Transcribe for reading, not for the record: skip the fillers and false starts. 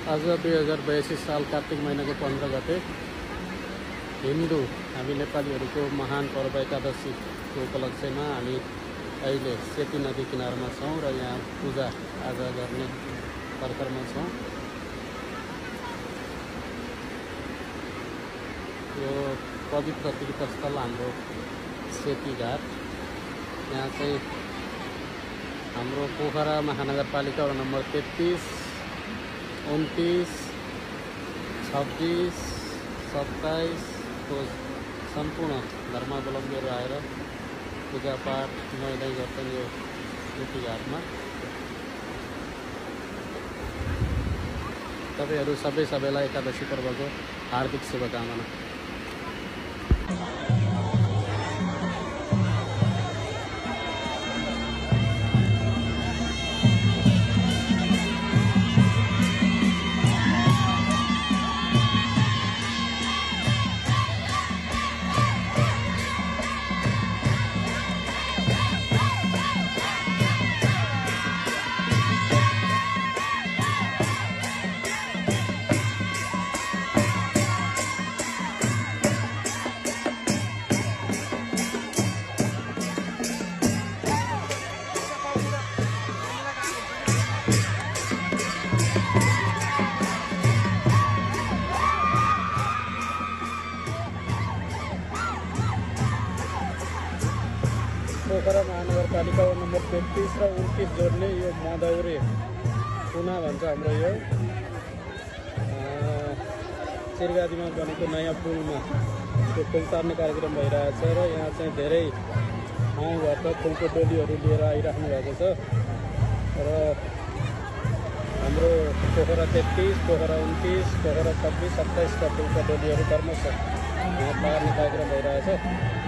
आज 2082 साल कार्तिक महिनाको 15 गते हिन्दू हामी नेपालीहरूको महान पर्व एकादशीको उपलक्ष्यमा हामी अहिले सेती नदी किनारमा छौँ र यहाँ पूजा आजा गर्ने पर्खरमा छौँ। यो पवित्र तीर्थस्थल हाम्रो सेती घाट। यहाँ चाहिँ हाम्रो पोखरा महानगरपालिका वडा नम्बर 33, 29, 26, 27 को सम्पूर्ण धर्मावलम्बीहरू आएर पूजापाठ नुहाइधुवाइ गर्छन् यो सेती घाटमा। तपाईँहरू सबैलाई एकादशी पर्वको हार्दिक शुभकामना। पोखरा महानगरपालिका नम्बर 33 र 29 जोड्ने यो मदौरे पुना भन्छ हाम्रो यो चिरगादीमा बनेको नयाँ पुलमा त्यो पुल तार्ने कार्यक्रम भइरहेछ र यहाँ चाहिँ धेरै ठाउँबाट फुलको टोलीहरू लिएर आइराख्नु भएको छ र हाम्रो पोखरा 33, पोखरा 29, पोखरा 26, 27 का फुलका टोलीहरू क्रमशः यहाँ तार्ने कार्यक्रम भइरहेछ।